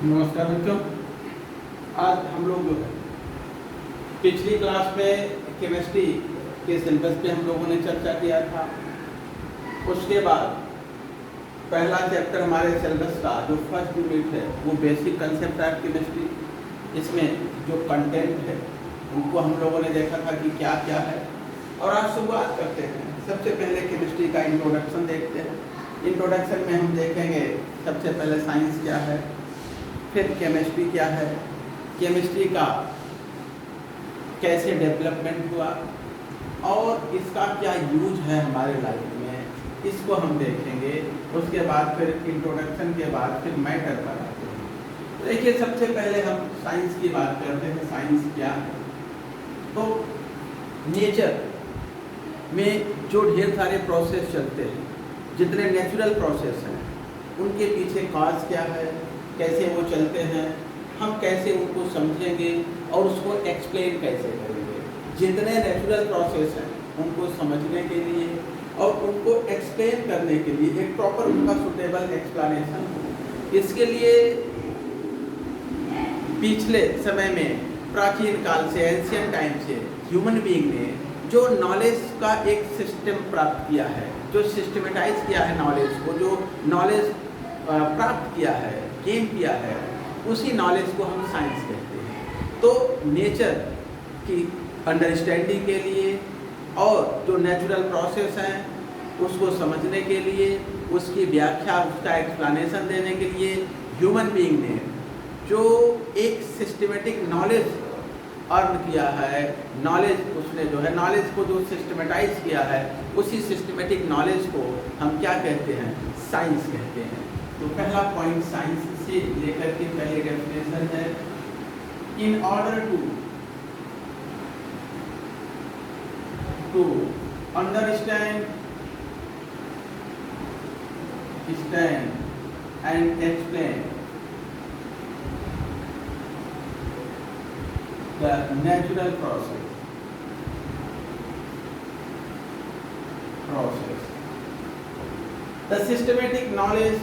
नमस्कार बच्चों। आज हम लोग पिछली क्लास में केमिस्ट्री के सिलेबस पे हम लोगों ने चर्चा किया था। उसके बाद पहला चैप्टर हमारे सिलेबस का जो फर्स्ट यूनिट है वो बेसिक कंसेप्ट ऑफ केमिस्ट्री। इसमें जो कंटेंट है उनको हम लोगों ने देखा था कि क्या क्या है। और आज शुरुआत करते हैं। सबसे पहले केमिस्ट्री का इंट्रोडक्शन देखते हैं। इंट्रोडक्शन में हम देखेंगे सबसे पहले साइंस क्या है, फिर केमिस्ट्री क्या है, केमिस्ट्री का कैसे डेवलपमेंट हुआ और इसका क्या यूज है हमारे लाइफ में, इसको हम देखेंगे। उसके बाद फिर इंट्रोडक्शन के बाद फिर मैटर पर आते हैं। देखिए, सबसे पहले हम साइंस की बात करते हैं। साइंस क्या है? तो नेचर में जो ढेर सारे प्रोसेस चलते हैं, जितने नेचुरल प्रोसेस हैं, उनके पीछे कॉज क्या है, कैसे वो चलते हैं, हम कैसे उनको समझेंगे और उसको एक्सप्लेन कैसे करेंगे। जितने नेचुरल प्रोसेस हैं उनको समझने के लिए और उनको एक्सप्लेन करने के लिए एक प्रॉपर उनका सुटेबल एक्सप्लेनेशन हो। इसके लिए पिछले समय में प्राचीन काल से, एंशियंट टाइम से ह्यूमन बीइंग ने जो नॉलेज का एक सिस्टम प्राप्त किया है, जो सिस्टमेटाइज किया है नॉलेज को, जो नॉलेज प्राप्त किया है, गेन किया है, उसी नॉलेज को हम साइंस कहते हैं। तो नेचर की अंडरस्टैंडिंग के लिए और जो नेचुरल प्रोसेस हैं उसको समझने के लिए, उसकी व्याख्या, उसका एक्सप्लेनेशन देने के लिए ह्यूमन बीइंग ने जो एक सिस्टमेटिक नॉलेज अर्न किया है, नॉलेज उसने जो है नॉलेज को जो सिस्टमेटाइज किया है, उसी सिस्टमेटिक नॉलेज को हम क्या कहते हैं? साइंस कहते हैं। तो पहला पॉइंट साइंस से लेकर के पहले डेफिनेशन है, in order to understand and explain the natural process. The systematic knowledge,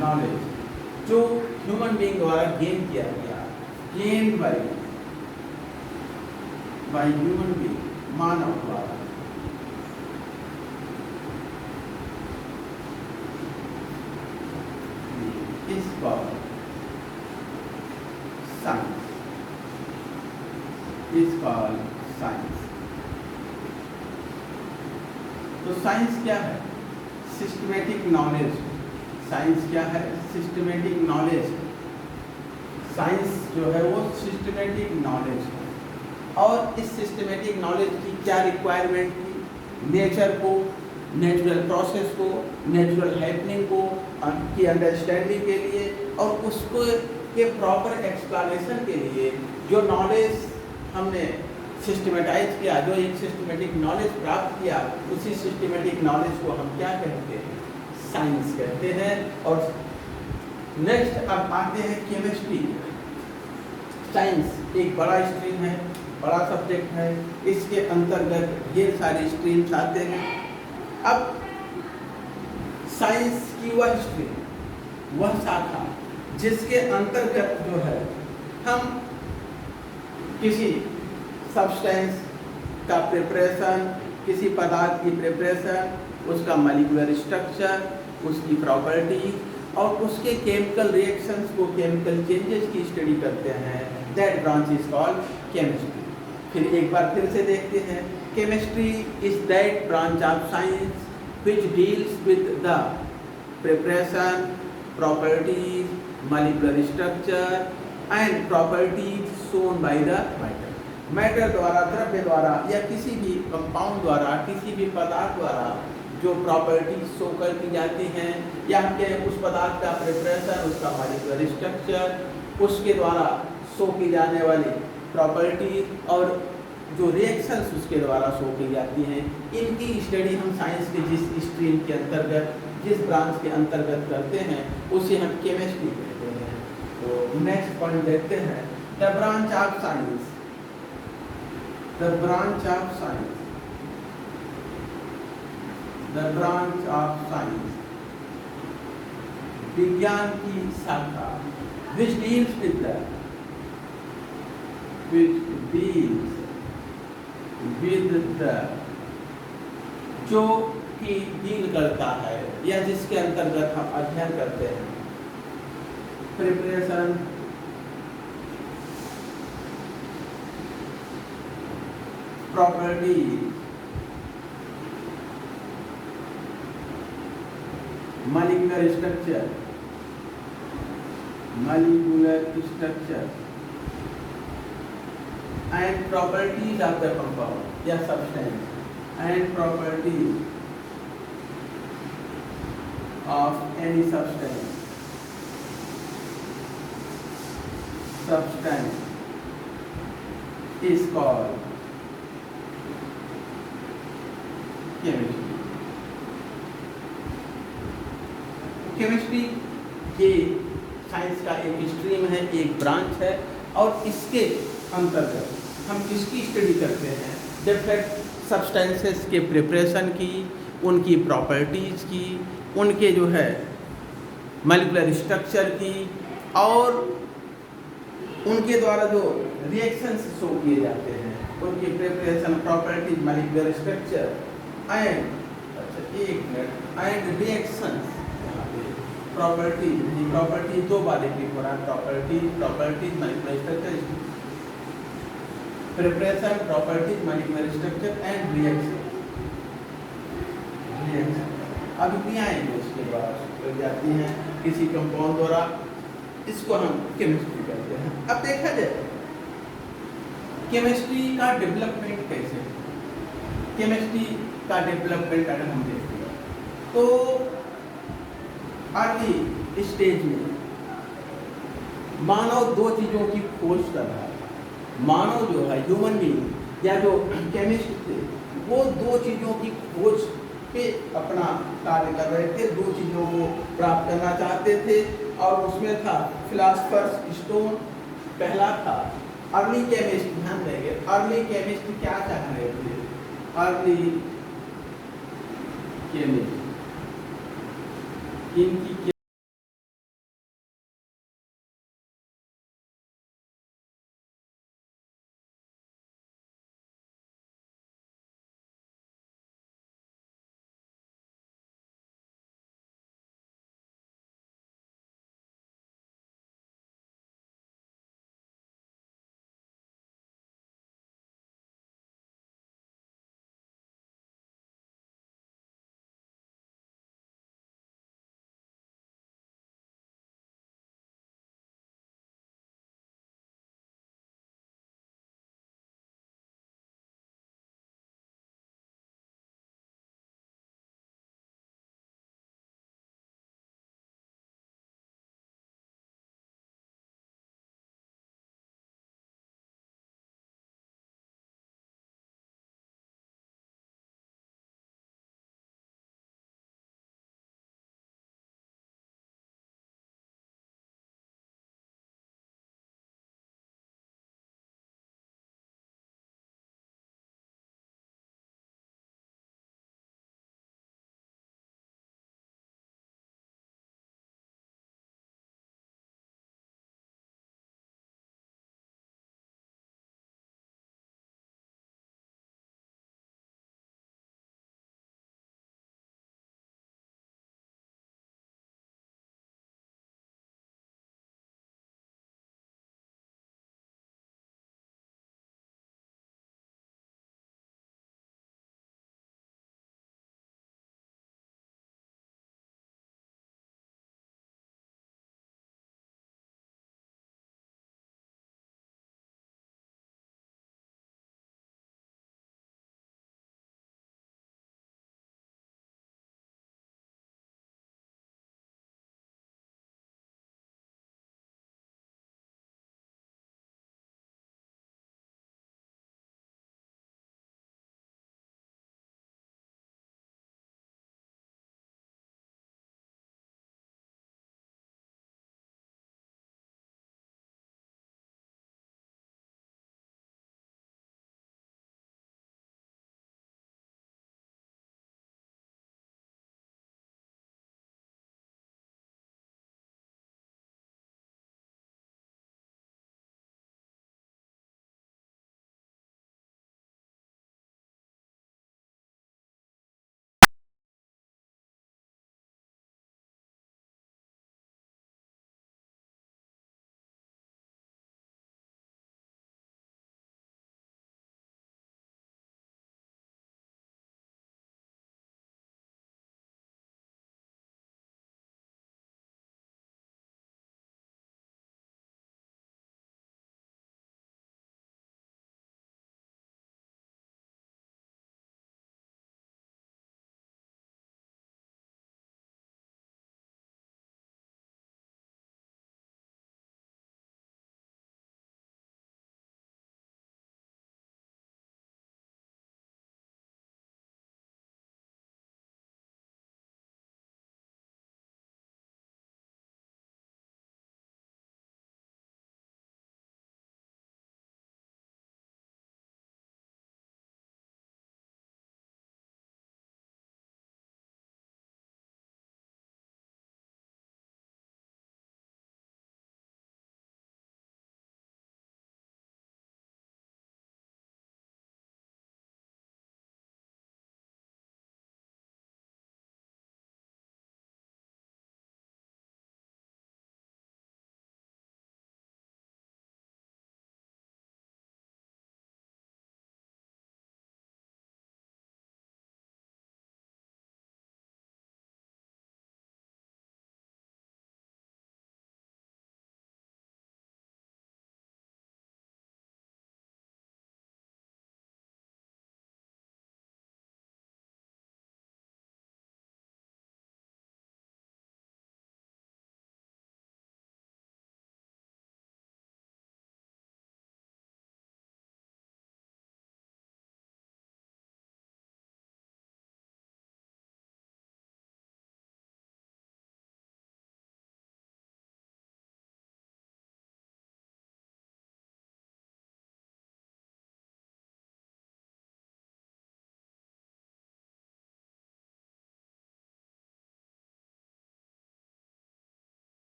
knowledge जो ह्यूमन बीइंग द्वारा गेन किया गया, गेन बाय ह्यूमन बीइंग, मानव द्वारा, इस कॉल्ड साइंस। तो साइंस क्या है? Systematic knowledge. साइंस क्या है? Systematic knowledge. साइंस जो है वो सिस्टमेटिक नॉलेज है। और इस सिस्टमेटिक नॉलेज की क्या रिक्वायरमेंट थी? नेचर को, नेचुरल प्रोसेस को, नेचुरल हैपनिंग को की अंडरस्टैंडिंग के लिए और उसको के प्रॉपर एक्सप्लेनेशन के लिए जो नॉलेज हमने सिस्टमेटाइज किया, जो एक सिस्टमेटिक नॉलेज प्राप्त किया, उसी सिस्टमेटिक नॉलेज को हम क्या कहते हैं? साइंस कहते हैं। और नेक्स्ट अब आते हैं केमिस्ट्री। साइंस एक बड़ा स्ट्रीम है, बड़ा सब्जेक्ट है। इसके अंतर्गत ढेर सारे स्ट्रीम्स आते हैं। अब साइंस की वह स्ट्रीम, वह शाखा जिसके अंतर्गत जो है हम किसी सब्सटेंस का प्रिपरेशन, किसी पदार्थ की प्रिपरेशन, उसका मॉलिक्यूलर स्ट्रक्चर, उसकी प्रॉपर्टी और उसके केमिकल रिएक्शंस को, केमिकल चेंजेस की स्टडी करते हैं। That branch is called chemistry. फिर एक बार फिर से देखते हैं, chemistry is that branch of science which deals with the preparation, properties, molecular structure and properties shown by the matter. Matter द्वारा, द्रव्य द्वारा या किसी भी कंपाउंड द्वारा, किसी भी पदार्थ द्वारा जो प्रॉपर्टीज शो कर दी जाती हैं, या के उस पदार्थ का प्रिपरेशन, उसका मॉलिक्यूलर स्ट्रक्चर, उसके द्वारा शो की जाने वाली प्रॉपर्टीज और जो रिएक्शंस उसके द्वारा शो की जाती हैं, इनकी स्टडी हम साइंस के जिस स्ट्रीम के अंतर्गत, जिस ब्रांच के अंतर्गत करते हैं, उसे हम केमिस्ट्री कहते हैं। तो नेक्स्ट पॉइंट देखते हैं, the branch of science, the branch of science, the branch of science, विज्ञान की शाखा, which deals with the, which deals with the, जो कि डील करता है या जिसके अंतर्गत हम अध्ययन करते हैं, preparation, property, molecular structure, molecular structure and properties of the compound या substance and properties of any substance is called chemistry. Chemistry ये साइंस का एक स्ट्रीम है, एक ब्रांच है, और इसके अंतर्गत हम किसकी स्टडी करते हैं, डिफरेंट सब्सटेंसेस के प्रिपरेशन की, उनकी प्रॉपर्टीज़ की, उनके जो है मॉलिक्यूलर स्ट्रक्चर की, और उनके द्वारा जो रिएक्शंस शो किए जाते हैं, उनकी preparation, properties, molecular structure and reactions. Properties दो बार रिपीट हो रहा है, properties molecular structure, preparation, properties, molecular structure and reaction. अभिक्रियाएं जो इसके द्वारा कर जाती हैं किसी कंपाउंड द्वारा, इसको हम केमिस्ट्री कहते हैं। अब देखा जाए केमिस्ट्री का डेवलपमेंट कैसे, केमिस्ट्री का डेवलपमेंट अगर हम देखते हैं तो अर्ली स्टेज में मानव दो चीज़ों की खोज कर रहा है। मानव जो है, ह्यूमन बीइंग या जो केमिस्ट थे, वो दो चीज़ों की खोज पे अपना कार्य कर रहे थे, दो चीज़ों को प्राप्त करना चाहते थे, और उसमें था फिलासफर्स स्टोन पहला था। अर्ली केमिस्ट, ध्यान देंगे, अर्ली केमिस्ट क्या चाह रहे थे, अर्ली केमिस्ट इनकी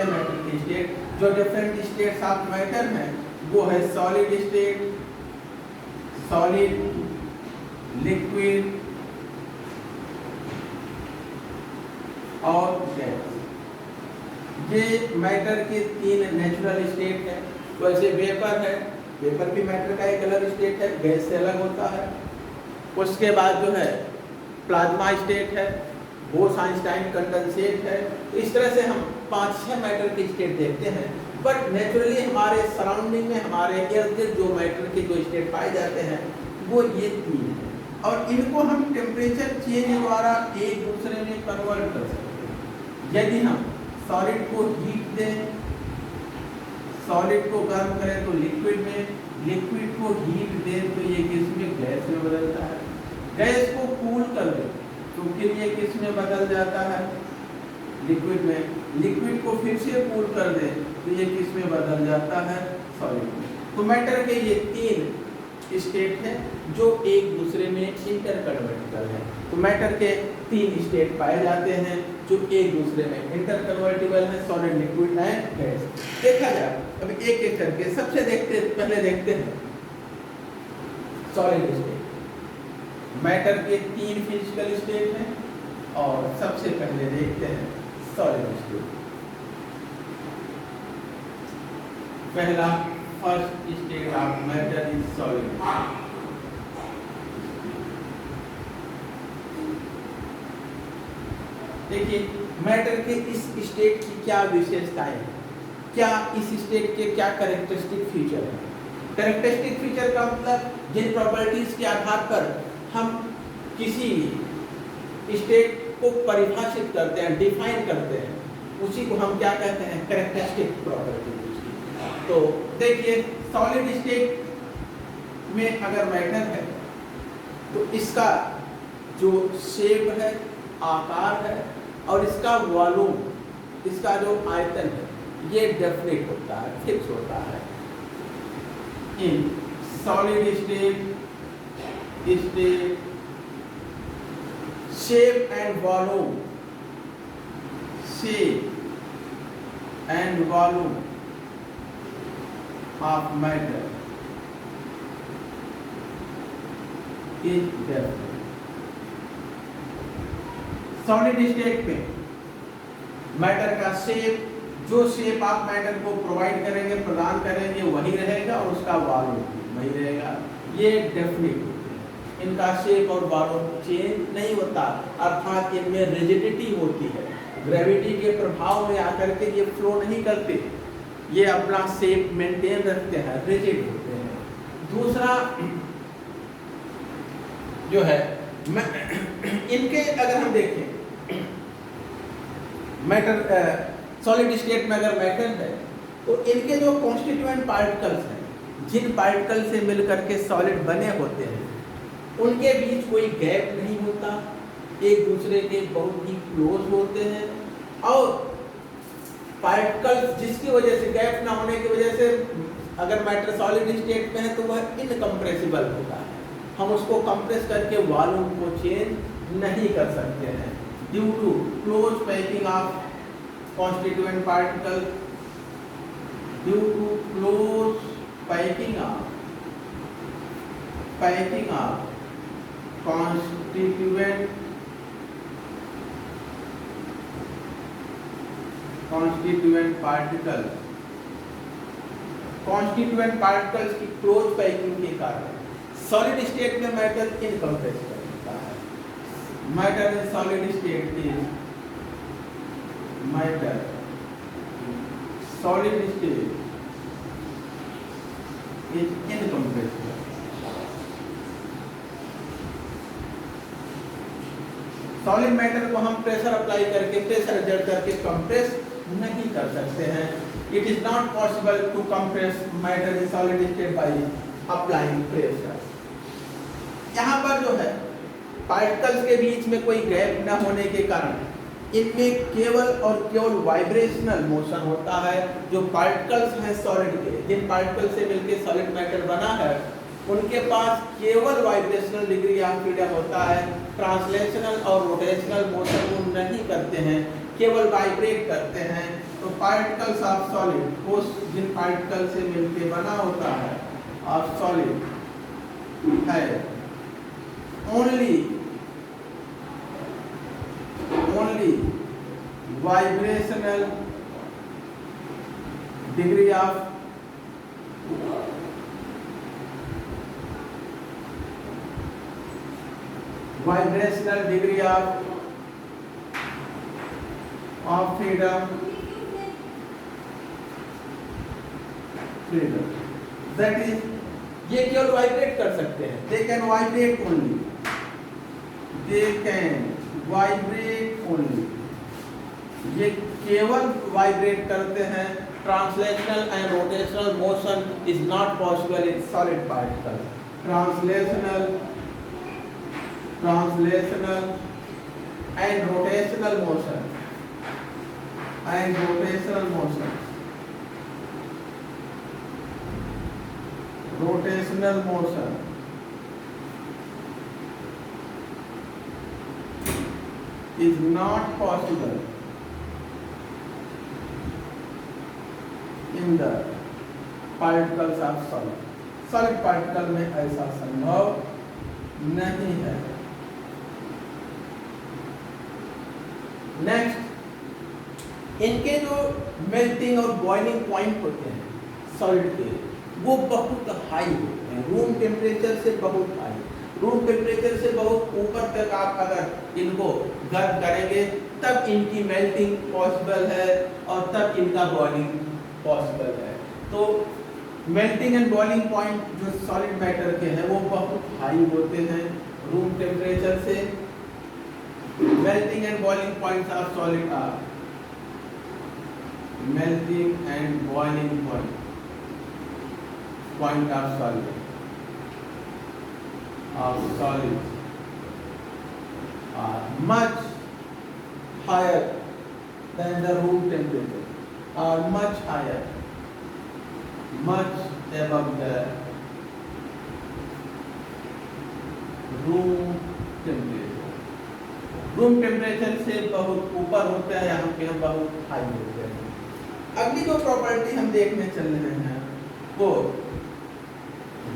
है मैटर की स्टेट। जो डिफरेंट स्टेट्स ऑफ मैटर हैं वो है सॉलिड स्टेट, सॉलिड, लिक्विड और गैस। ये मैटर के 3 नेचुरल स्टेट है। वैसे वेपर है, वेपर भी मैटर का एक अलग स्टेट है, गैस से अलग होता है। उसके बाद जो है प्लाज्मा स्टेट है, बोस-आइंस्टाइन कंडेंसेट है। इस तरह से हम 5-6 मैटर की स्टेट देखते हैं। बट नेचुरली हमारे सराउंडिंग में, हमारे इर्द गिर्द जो मैटर के जो स्टेट पाए जाते हैं वो ये 3 हैं, और इनको हम टेम्परेचर चेंज द्वारा एक दूसरे में कन्वर्ट कर सकते हैं। यदि हम सॉलिड को हीट दें, सॉलिड को गर्म करें तो लिक्विड में, लिक्विड को हीट दें तो ये किस में, गैस में बदलता है। गैस को कूल कर दें तो फिर ये किस में बदल जाता है, लिक्विड में। लिक्विड को फिर से कूल कर दें तो ये किस में बदल जाता है, सॉलिड में। तो मैटर के ये 3 स्टेट हैं जो एक दूसरे में इंटरकन्वर्टिबल हैं। तो मैटर के 3 स्टेट पाए जाते हैं जो एक दूसरे में इंटरकन्वर्टिबल हैं, सॉलिड, लिक्विड एंड गैस। देखा जाए अभी एक एक करके। पहले देखते हैं सॉलिड स्टेट। मैटर के 3 फिजिकल स्टेट हैं और सबसे पहले देखते हैं सॉलिड स्टेट। पहला, first state of matter is solid. देखिए मैटर के इस स्टेट की क्या विशेषताएं हैं, क्या इस स्टेट के क्या कैरेक्टरिस्टिक फीचर हैं। कैरेक्टरिस्टिक फीचर का मतलब जिन प्रॉपर्टीज के आधार पर हम किसी स्टेट को परिभाषित करते हैं, डिफाइन करते हैं, उसी को हम क्या कहते हैं, कैरेक्टरिस्टिक प्रॉपर्टी। तो देखिए सॉलिड स्टेट में अगर मैटर है तो इसका जो शेप है, आकार है, और इसका वॉल्यूम, इसका जो आयतन है, ये डेफिनेट होता है, फिक्स होता है। इन solid state shape and volume of matter is definite. Solid state में मैटर का शेप, जो शेप आप मैटर को प्रोवाइड करेंगे, प्रदान करेंगे, वही रहेगा और उसका वॉल्यूम वही रहेगा। ये डेफिनेट, इनका शेप और वॉल्यूम चेंज नहीं होता, अर्थात इनमें रिजिडिटी होती है। ग्रेविटी के प्रभाव में आकर के ये फ्लो नहीं करते, ये अपना शेप मेंटेन रखते हैं, रिजिड होते हैं। दूसरा जो है इनके अगर हम देखें मैटर, सॉलिड स्टेट में अगर मैटर है तो इनके जो कॉन्स्टिट्यूएंट पार्टिकल्स हैं, जिन पार्टिकल से मिलकर के सॉलिड बने होते हैं, उनके बीच कोई गैप नहीं होता, एक दूसरे के बहुत ही क्लोज होते हैं। और पार्टिकल्स जिसकी वजह से, गैप ना होने की वजह से अगर मैटर सॉलिड स्टेट में है तो वह इनकम्प्रेसिबल होता है, हम उसको कंप्रेस करके वॉल्यूम को चेंज नहीं कर सकते हैं due to close packing of constituent particle, due to close packing of constituent particles की क्लोज पैकिंग के कारण सॉलिड स्टेट में मैटर इनकम्प्रेसिबल होता है। Matter in solid state is incompressible. Solid matter को हम प्रेशर अप्लाई करके, प्रेशर एक्सर्ट करके कंप्रेस नहीं कर सकते हैं। It is not possible to compress matter in solid state by applying pressure. यहाँ पर जो है पार्टिकल्स के बीच में कोई गैप न होने के कारण इनमें केवल और केवल वाइब्रेशनल मोशन होता है। जो पार्टिकल्स हैं सॉलिड के, जिन पार्टिकल से मिलकर सॉलिड मैटर बना है, उनके पास केवल वाइब्रेशनल डिग्री ऑफ फ्रीडम होता है। ट्रांसलेशनल और रोटेशनल मोशन वो नहीं करते हैं, केवल वाइब्रेट करते हैं। तो पार्टिकल्स ऑफ सॉलिड वो जिन पार्टिकल से मिलके बना होता है ऑफ सॉलिड है only vibrational degree of freedom, that is ये केवल वाइब्रेट कर सकते हैं, they can vibrate only, ये केवल वाइब्रेट करते हैं। Translational and rotational motion is not possible in solid particle. Translational and rotational motion is not possible in the particles of solid. Solid particle में ऐसा संभव नहीं है। नेक्स्ट, इनके जो मेल्टिंग और बॉइलिंग पॉइंट होते हैं सॉलिड के, वो बहुत हाई होते हैं, रूम टेम्परेचर से बहुत हाई। रूम टेम्परेचर से बहुत ऊपर तक आप अगर इनको गर्म करेंगे तब इनकी मेल्टिंग पॉसिबल है और तब इनका बॉइलिंग पॉसिबल है। तो मेल्टिंग एंड बॉइलिंग पॉइंट जो सॉलिड मैटर के हैं वो बहुत हाई होते हैं रूम टेम्परेचर से। Melting and boiling points of solid are melting and boiling point of solid are much higher than the room temperature, are much above the room temperature. Room temperature से बहुत ऊपर होता है, यहाँ पे हम बहुत हाई होते हैं। अगली जो प्रॉपर्टी हम देखने चल रहे हैं वो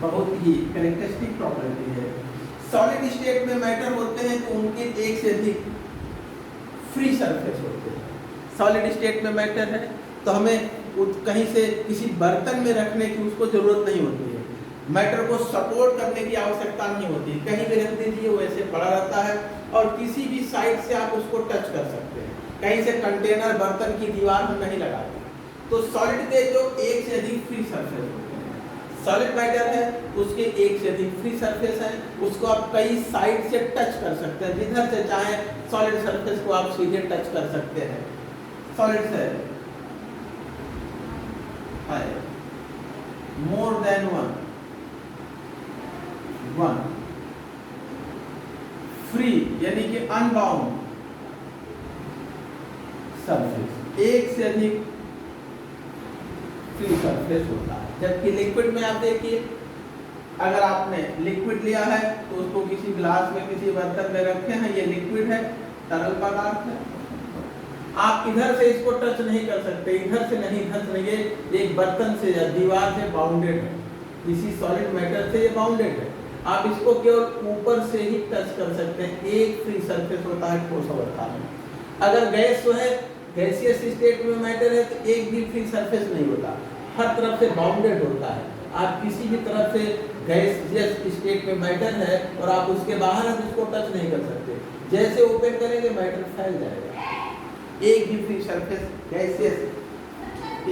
बहुत ही कैरेक्टरिस्टिक प्रॉपर्टी है। सॉलिड स्टेट में मैटर होते हैं तो उनके एक से अधिक फ्री सरफेस होते हैं। सॉलिड स्टेट में मैटर है तो हमें कहीं से किसी बर्तन में रखने की उसको जरूरत नहीं होती है, मैटर को सपोर्ट करने की आवश्यकता नहीं होती, कहीं भी रख दीजिए वो ऐसे पड़ा रहता है और किसी भी साइड से आप उसको टच कर सकते हैं, कहीं से कंटेनर बर्तन की दीवार हम नहीं लगाते। तो सॉलिड के जो एक से अधिक फ्री सरफेस होते हैं, सॉलिड मैटर है उसके एक से अधिक फ्री सरफेस है, उसको आप कई साइड से टच कर सकते हैं, जिधर से चाहे सॉलिड सरफेस को आप सीधे टच कर सकते हैं। सॉलिड से मोर देन वन फ्री यानी कि अनबाउंड सरफेस, एक से अधिक फ्री सरफेस होता है। जबकि लिक्विड में आप देखिए, अगर आपने लिक्विड लिया है तो उसको किसी ग्लास में किसी बर्तन में रखे हैं, ये लिक्विड है, तरल पदार्थ है, आप इधर से इसको टच नहीं कर सकते, इधर से नहीं, इधर से ये एक बर्तन से या दीवार से बाउंडेड है, किसी सॉलिड मैटर से ये बाउंडेड है, आप इसको केवल ऊपर से ही टच कर सकते हैं। एक फ्री सरफेस होता है ठोस अवस्था में। अगर गैस जो है गैसियस स्टेट में मैटर है तो एक भी फ्री सरफेस नहीं होता, हर तरफ से बाउंडेड होता है। आप किसी भी तरफ से गैसियस स्टेट में मैटर है और आप उसके बाहर उसको टच नहीं कर सकते, जैसे ओपन करेंगे मैटर फैल जाएगा। एक भी फ्री सरफेस गैसियस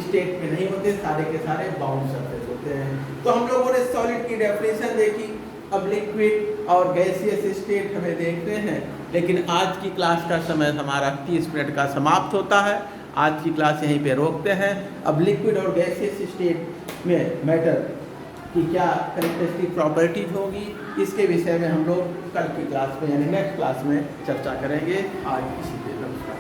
स्टेट में नहीं होते, सारे के सारे बाउंड सरफेस होते हैं। तो हम लोगों ने सॉलिड की डेफिनेशन देखी, अब लिक्विड और गैसियस स्टेट हमें देखते हैं। लेकिन आज की क्लास का समय हमारा 30 मिनट का समाप्त होता है। आज की क्लास यहीं पे रोकते हैं। अब लिक्विड और गैसियस स्टेट में मैटर की क्या कैरेक्टरिस्टिक प्रॉपर्टीज होगी, इसके विषय में हम लोग कल की क्लास में यानी नेक्स्ट क्लास में चर्चा करेंगे। आज इसी पे नमस्कार।